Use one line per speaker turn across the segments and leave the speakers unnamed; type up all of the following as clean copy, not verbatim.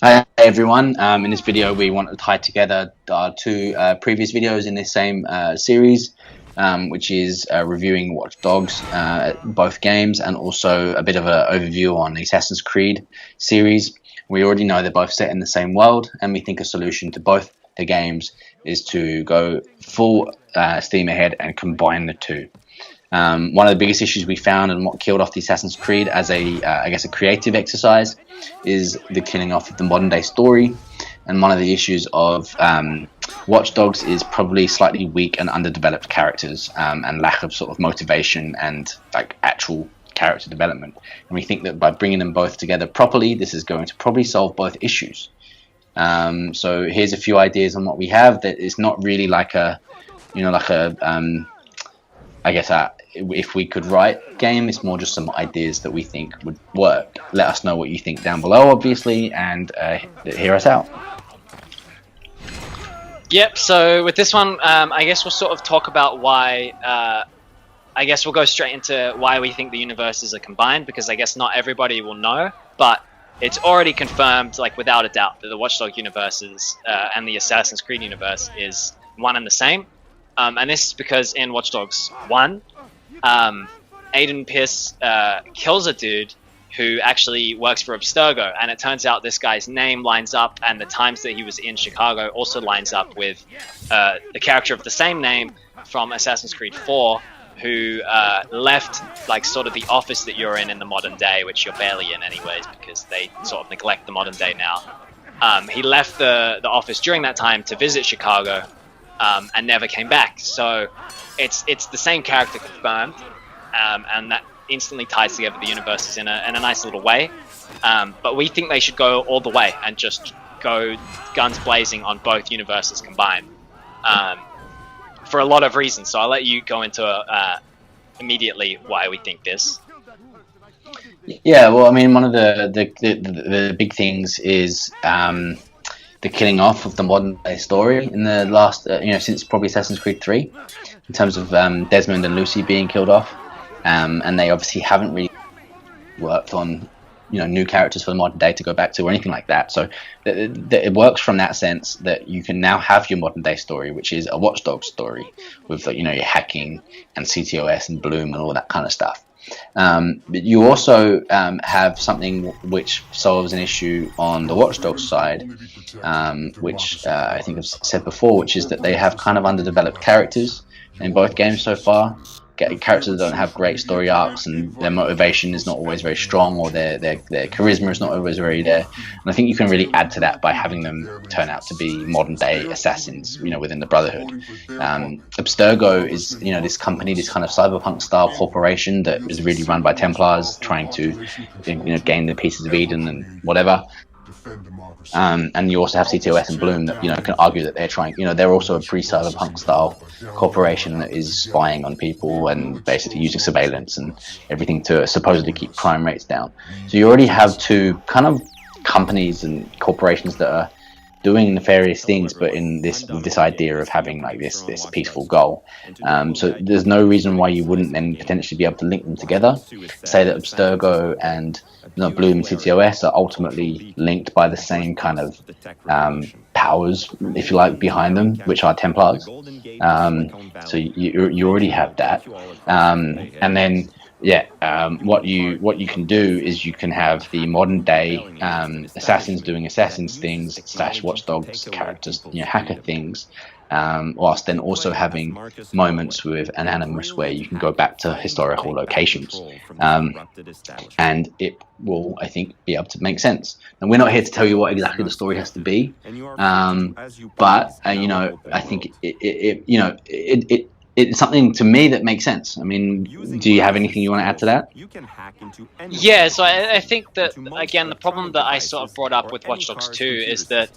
Hi everyone. In this video, we want to tie together our two previous videos in this same series, which is reviewing Watch Dogs, both games, and also a bit of an overview on the Assassin's Creed series. We already know they're both set in the same world, and we think a solution to both the games is to go full steam ahead and combine the two. One of the biggest issues we found and what killed off the Assassin's Creed as a creative exercise is the killing off of the modern day story. And one of the issues of Watch Dogs is probably slightly weak and underdeveloped characters and lack of sort of motivation and like actual character development. And we think that by bringing them both together properly, this is going to probably solve both issues. So here's a few ideas on what we have. That it's not really like if we could write game, it's more just some ideas that we think would work. Let us know what you think down below, obviously, and hear us out.
Yep, so with this one, I guess we'll sort of talk about why, I guess we'll go straight into why we think the universes are combined, because I guess not everybody will know, but it's already confirmed, like without a doubt, that the Watchdog universes and the Assassin's Creed universe is one and the same. And this is because in Watch Dogs 1, Aiden Pierce kills a dude who actually works for Abstergo, and it turns out this guy's name lines up, and the times that he was in Chicago also lines up with the character of the same name from Assassin's Creed 4, who left like sort of the office that you're in the modern day, which you're barely in anyways, because they sort of neglect the modern day now. He left the office during that time to visit Chicago, and never came back. So it's the same character confirmed, and that instantly ties together the universes in a nice little way. But we think they should go all the way and just go guns blazing on both universes combined, for a lot of reasons. So I'll let you go into immediately why we think this.
Yeah, well, I mean, one of the big things is the killing off of the modern day story in the last, since probably Assassin's Creed 3, in terms of Desmond and Lucy being killed off, and they obviously haven't really worked on, new characters for the modern day to go back to or anything like that. So it works from that sense that you can now have your modern day story, which is a Watchdog story with, your hacking and CTOS and Bloom and all that kind of stuff. But you also have something which solves an issue on the Watch Dogs side, which I think I've said before, which is that they have kind of underdeveloped characters in both games so far. Characters that don't have great story arcs, and their motivation is not always very strong, or their charisma is not always very there. And I think you can really add to that by having them turn out to be modern day assassins, within the Brotherhood. Abstergo is, this company, this kind of cyberpunk style corporation that is really run by Templars trying to, gain the pieces of Eden and whatever. And you also have CTOS and Bloom that can argue that they're trying. They're also a pre-cyberpunk style corporation that is spying on people and basically using surveillance and everything to supposedly keep crime rates down. So you already have two kind of companies and corporations that are doing nefarious things, but in this idea of having like this peaceful goal. So there's no reason why you wouldn't then potentially be able to link them together. Say that Abstergo and Bloom and CTOS are ultimately linked by the same kind of powers, if you like, behind them, which are Templars. So you already have that, and then. What you can do is you can have the modern day assassins doing assassins things / Watchdogs characters, hacker things, whilst then also having moments with Anonymous where you can go back to historical locations, and it will, I think, be able to make sense. And we're not here to tell you what exactly the story has to be, but I think it's something to me that makes sense. I mean, do you have anything you want to add to that?
Yeah, so I think that, again, the problem that I sort of brought up with Watch Dogs 2 is that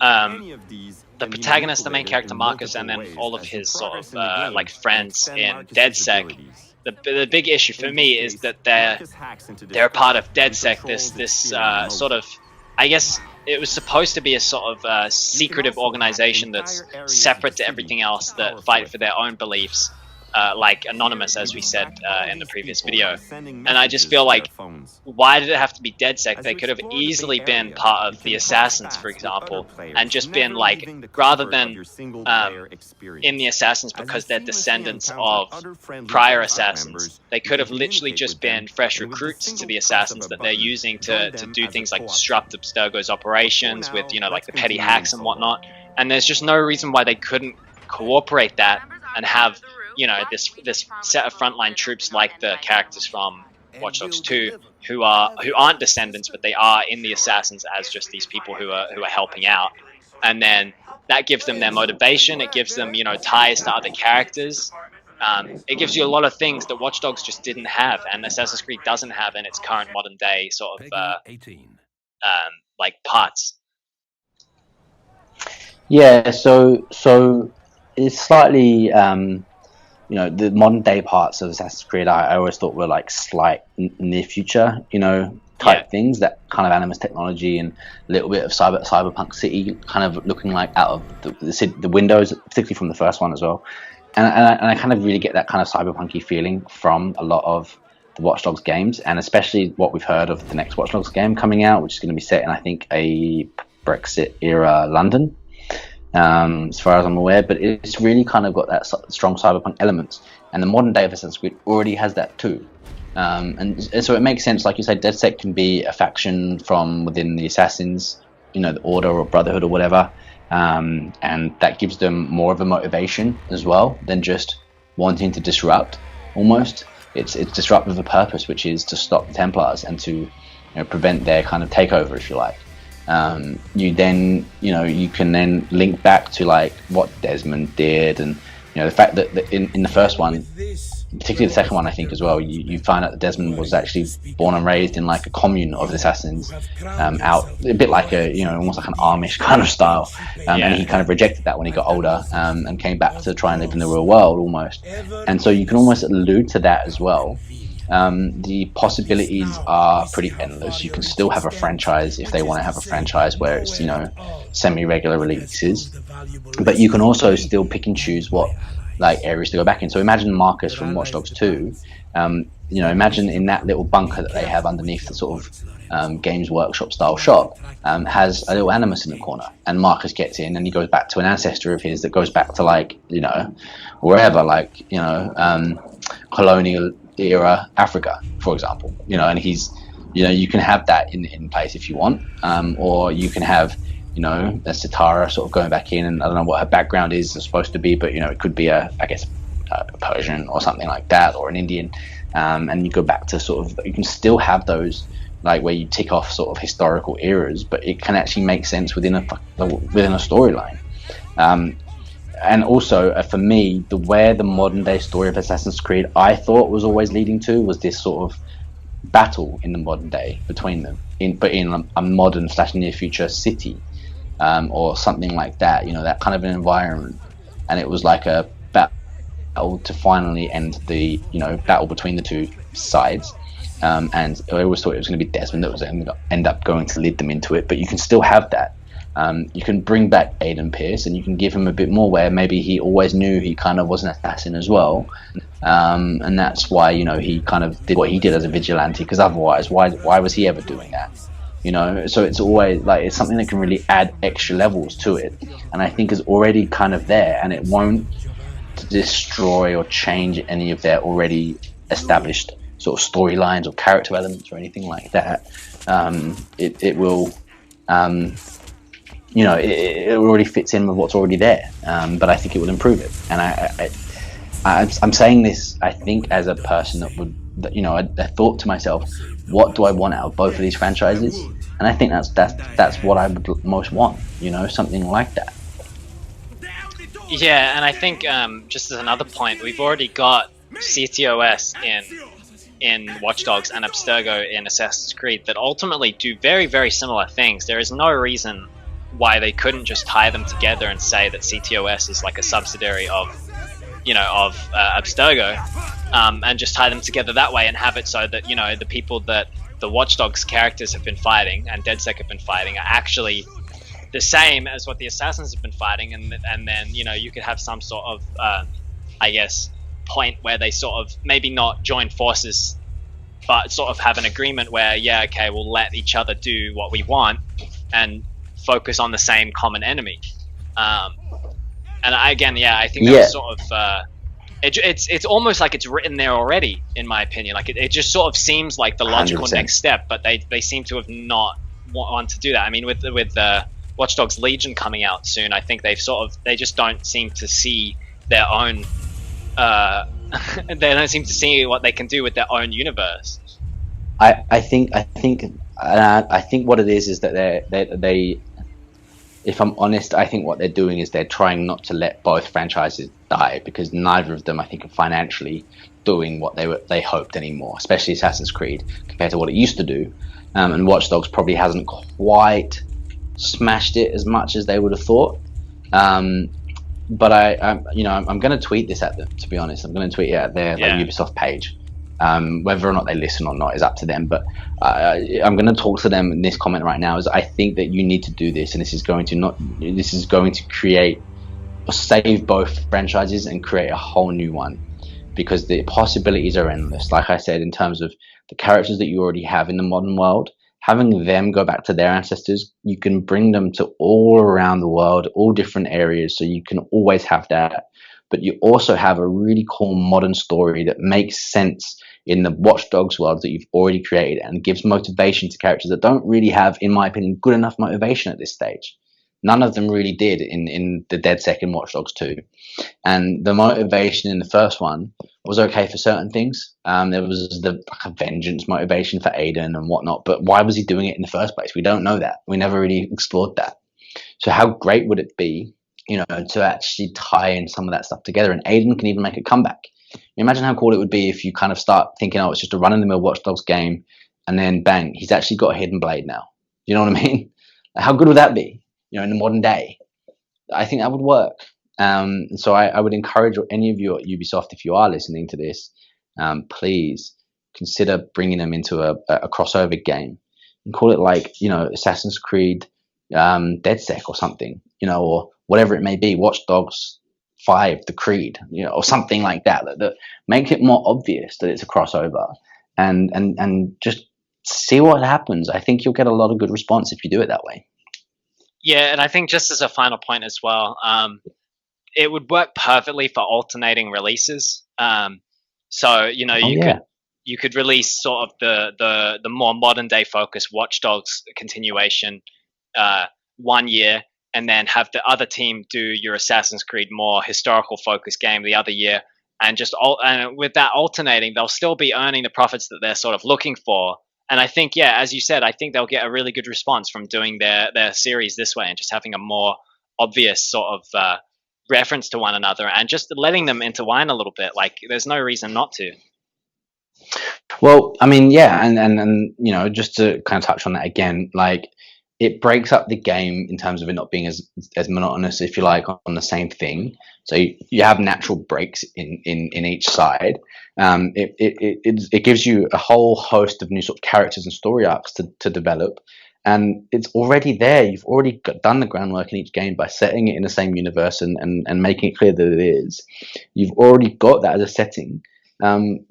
the protagonist, the main character Marcus, and then all of his sort of friends in DedSec, the big issue for me is that they're a part of DedSec, this sort of, I guess it was supposed to be a sort of secretive organization that's separate to everything else, that fight for their own beliefs. like Anonymous, as we said in the previous video. And I just feel like, why did it have to be DedSec? They could have easily been part of the Assassins, for example, and just been like, rather than in the Assassins, because they're descendants of prior Assassins, they could have literally just been fresh recruits to the Assassins that they're using to do things like disrupt Abstergo's operations with, you know, like the petty hacks and whatnot. And there's just no reason why they couldn't cooperate that and have, you know, this set of frontline troops like the characters from Watch Dogs 2 who aren't descendants, but they are in the Assassins as just these people who are helping out. And then that gives them their motivation. It gives them, you know, ties to other characters. It gives you a lot of things that Watch Dogs just didn't have, and Assassin's Creed doesn't have in its current modern day sort of like parts.
Yeah, so it's slightly, you know, the modern day parts of Assassin's Creed I always thought were like slight near future, you know, type things, that kind of Animus technology and a little bit of cyberpunk city kind of looking like out of the windows, particularly from the first one as well. And I kind of really get that kind of cyberpunky feeling from a lot of the Watch Dogs games, and especially what we've heard of the next Watch Dogs game coming out, which is going to be set in, I think, a Brexit era London. As far as I'm aware, but it's really kind of got that strong cyberpunk elements, and the modern day of Assassin's Creed already has that too. And so it makes sense, like you said, DedSec can be a faction from within the Assassins, you know, the Order or Brotherhood or whatever, and that gives them more of a motivation as well than just wanting to disrupt. Almost, it's disruptive of a purpose, which is to stop the Templars and to, you know, prevent their kind of takeover, if you like. You then, you know, you can then link back to like what Desmond did, and, you know, the fact that in the first one, particularly the second one, I think as well, you find out that Desmond was actually born and raised in like a commune of assassins, out a bit like a, you know, almost like an Amish kind of style, and he kind of rejected that when he got older, and came back to try and live in the real world almost. And so you can almost allude to that as well. The possibilities are pretty endless. You can still have a franchise if they want to have a franchise where it's, you know, semi-regular releases, but you can also still pick and choose what like areas to go back in. So imagine Marcus from Watch Dogs 2, you know, imagine in that little bunker that they have underneath the sort of Games Workshop style shop, has a little Animus in the corner, and Marcus gets in and he goes back to an ancestor of his that goes back to, like, you know, wherever, like, you know, colonial era Africa, for example, you know, and he's, you know, you can have that in place if you want, or you can have, you know, a Sitara sort of going back in, and I don't know what her background is supposed to be, but, you know, it could be a Persian or something like that, or an Indian, and you go back to sort of, you can still have those, like, where you tick off sort of historical eras, but it can actually make sense within a storyline. And also, for me, where the modern day story of Assassin's Creed I thought was always leading to was this sort of battle in the modern day between them, but in a modern / near future city, or something like that, you know, that kind of an environment. And it was like a battle to finally end the, you know, battle between the two sides. And I always thought it was going to be Desmond that was end up going to lead them into it, but you can still have that. You can bring back Aiden Pierce, and you can give him a bit more where maybe he always knew he kind of was an assassin as well, and that's why, you know, he kind of did what he did as a vigilante, because otherwise why was he ever doing that, you know? So it's always like, it's something that can really add extra levels to it, and I think is already kind of there, and it won't destroy or change any of their already established sort of storylines or character elements or anything like that. It will, you know, it already fits in with what's already there, but I think it will improve it. And I'm saying this, I think, as a person that you know, I thought to myself, what do I want out of both of these franchises? And I think that's what I would most want, you know, something like that.
Yeah, and I think, just as another point, we've already got CTOS in Watch Dogs and Abstergo in Assassin's Creed that ultimately do very, very similar things. There is no reason why they couldn't just tie them together and say that CTOS is like a subsidiary of, you know, of Abstergo, and just tie them together that way and have it so that, you know, the people that the Watch Dogs characters have been fighting and DedSec have been fighting are actually the same as what the Assassins have been fighting, and then, you know, you could have some sort of, I guess, point where they sort of maybe not join forces, but sort of have an agreement where, yeah, okay, we'll let each other do what we want and focus on the same common enemy. And I think that was sort of it's almost like it's written there already, in my opinion. Like it just sort of seems like the logical
100%.
next step, but they seem to have not want to do that. I mean, with Watchdogs Legion coming out soon, I think they just don't seem to see their own they don't seem to see what they can do with their own universe.
I think what it is that they if I'm honest, I think what they're doing is they're trying not to let both franchises die, because neither of them, I think, are financially doing what they hoped anymore, especially Assassin's Creed compared to what it used to do. And Watch Dogs probably hasn't quite smashed it as much as they would have thought. But I'm going to tweet this at them, to be honest. I'm going to tweet it at their Ubisoft page. Whether or not they listen or not is up to them, but I'm going to talk to them in this comment right now. Is I think that you need to do this, and this is going to create or save both franchises and create a whole new one, because the possibilities are endless. Like I said, in terms of the characters that you already have in the modern world, having them go back to their ancestors, you can bring them to all around the world, all different areas, so you can always have that. But you also have a really cool modern story that makes sense in the Watch Dogs world that you've already created, and gives motivation to characters that don't really have, in my opinion, good enough motivation at this stage. None of them really did in the dead second Watch Dogs 2. And the motivation in the first one was okay for certain things. There was the vengeance motivation for Aiden and whatnot, but why was he doing it in the first place? We don't know that. We never really explored that. So how great would it be, to actually tie in some of that stuff together, and Aiden can even make a comeback. Imagine how cool it would be if you kind of start thinking, oh, it's just a run-in-the-mill Watch Dogs game, and then bang, he's actually got a hidden blade now. You know what I mean? How good would that be, in the modern day? I think that would work. So I would encourage any of you at Ubisoft, if you are listening to this, please consider bringing them into a crossover game and call it like, Assassin's Creed DedSec or something, or whatever it may be, Watch Dogs 5, the Creed, or something like that, that make it more obvious that it's a crossover, and just see what happens. I think you'll get a lot of good response if you do it that way.
Yeah, and I think just as a final point as well, it would work perfectly for alternating releases. So you could release sort of the more modern day focused Watch Dogs continuation 1 year, and then have the other team do your Assassin's Creed more historical focused game the other year, and and with that alternating, they'll still be earning the profits that they're sort of looking for. And I think, as you said, I think they'll get a really good response from doing their series this way, and just having a more obvious sort of reference to one another, and just letting them intertwine a little bit. Like, there's no reason not to.
Well, I mean, and just to kind of touch on that again, like, it breaks up the game in terms of it not being as monotonous, if you like, on the same thing. So you have natural breaks in each side. It gives you a whole host of new sort of characters and story arcs to develop, and it's already there. You've already done the groundwork in each game by setting it in the same universe and making it clear that it is. You've already got that as a setting.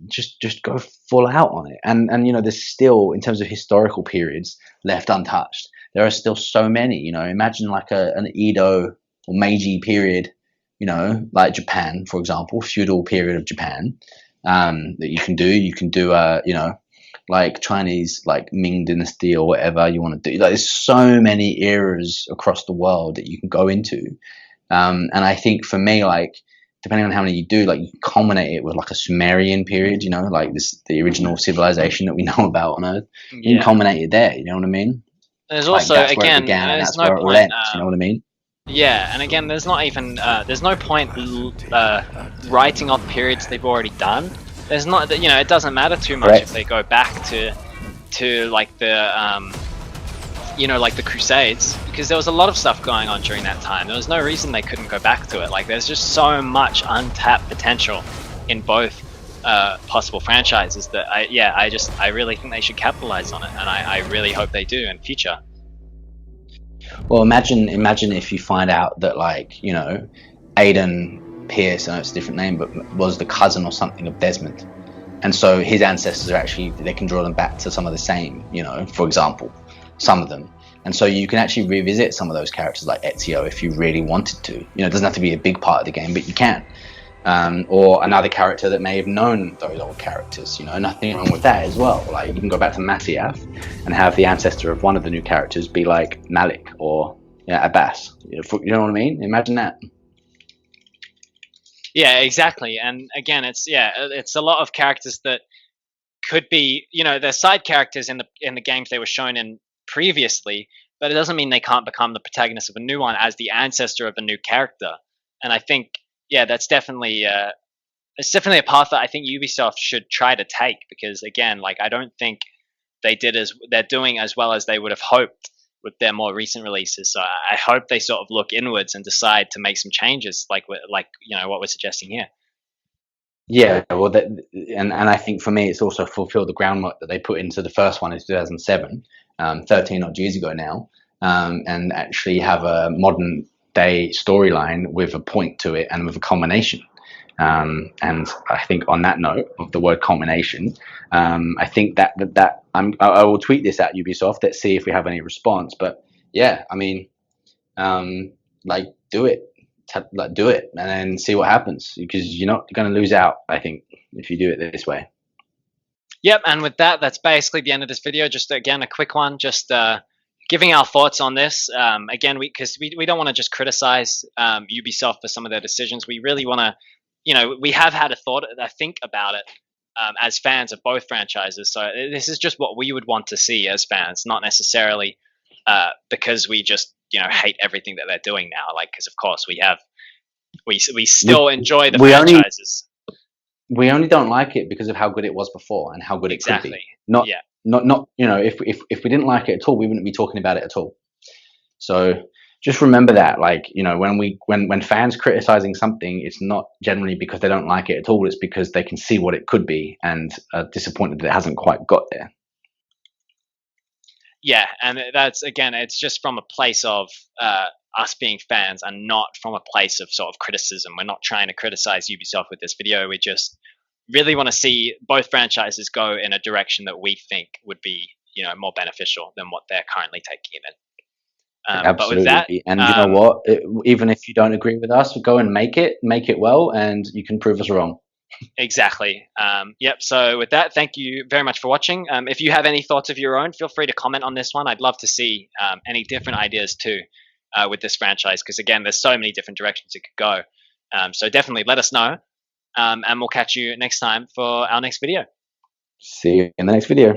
Just go full out on it, and there's still, in terms of historical periods, left untouched. There are still so many. Imagine like an Edo or Meiji period, like Japan, for example, feudal period of Japan, that you can do. You can do like Chinese, like Ming Dynasty or whatever you want to do. Like, there's so many eras across the world that you can go into, and I think for me, like, depending on how many you do, like, you culminate it with like a Sumerian period, like the original civilization that we know about on Earth. You can culminate it there. You know what I mean?
There's also,
that's where
again,
it began,
there's
that's
no
where it
point.
ends, you know what I mean?
Yeah, and again, there's not even there's no point writing off periods they've already done. There's not, it doesn't matter too much
Correct.
if they go back to like the like the Crusades, because there was a lot of stuff going on during that time. There was no reason they couldn't go back to it. Like, there's just so much untapped potential in both possible franchises that I really think they should capitalize on it, and I really hope they do in future.
Well, imagine if you find out that, like, Aiden Pierce, I know it's a different name, but was the cousin or something of Desmond. And so his ancestors are actually, they can draw them back to some of the same, for example, some of them. And so you can actually revisit some of those characters like Ezio if you really wanted to. It doesn't have to be a big part of the game, but you can. Or another character that may have known those old characters, nothing wrong with that as well. Like, you can go back to Masyaf and have the ancestor of one of the new characters be like Malik or Abbas. You know what I mean? Imagine that.
Yeah, exactly. And again, it's a lot of characters that could be, they're side characters in the games they were shown in previously, but it doesn't mean they can't become the protagonist of a new one as the ancestor of a new character. And I think, that's definitely it's definitely a path that I think Ubisoft should try to take, because again, like, I don't think they're doing as well as they would have hoped with their more recent releases. So I hope they sort of look inwards and decide to make some changes, like what we're suggesting here.
Yeah, well, and I think for me, it's also fulfilled the groundwork that they put into the first one in 2007, 13 odd years ago now, and actually have a modern day storyline with a point to it and with a culmination. And I think on that note of the word culmination, I think that I will tweet this at Ubisoft. Let's see if we have any response. But yeah, I mean, do it. Do it and then see what happens, because you're not going to lose out, I think, if you do it this way.
Yep, and with that, that's basically the end of this video. Just again, a quick one, just giving our thoughts on this. Again, because we don't want to just criticize Ubisoft for some of their decisions. We really want to, we have had I think about it as fans of both franchises. So this is just what we would want to see as fans, not necessarily because we just hate everything that they're doing now. Like, because of course we still enjoy the franchises.
We only don't like it because of how good it was before and how good it could be. Not if we didn't like it at all, we wouldn't be talking about it at all. So just remember that, like, when fans criticizing something, it's not generally because they don't like it at all. It's because they can see what it could be and are disappointed that it hasn't quite got there.
Yeah, and that's, again, it's just from a place of us being fans and not from a place of sort of criticism. We're not trying to criticize Ubisoft with this video. We just really want to see both franchises go in a direction that we think would be, more beneficial than what they're currently taking it in.
Absolutely.
But with that,
and you know what? Even if you don't agree with us, go and make it well, and you can prove us wrong.
Exactly. Yep. So with that, thank you very much for watching. If you have any thoughts of your own, feel free to comment on this one. I'd love to see any different ideas too with this franchise, because again, there's so many different directions it could go. So definitely let us know, and we'll catch you next time for our next video.
See you in the next video.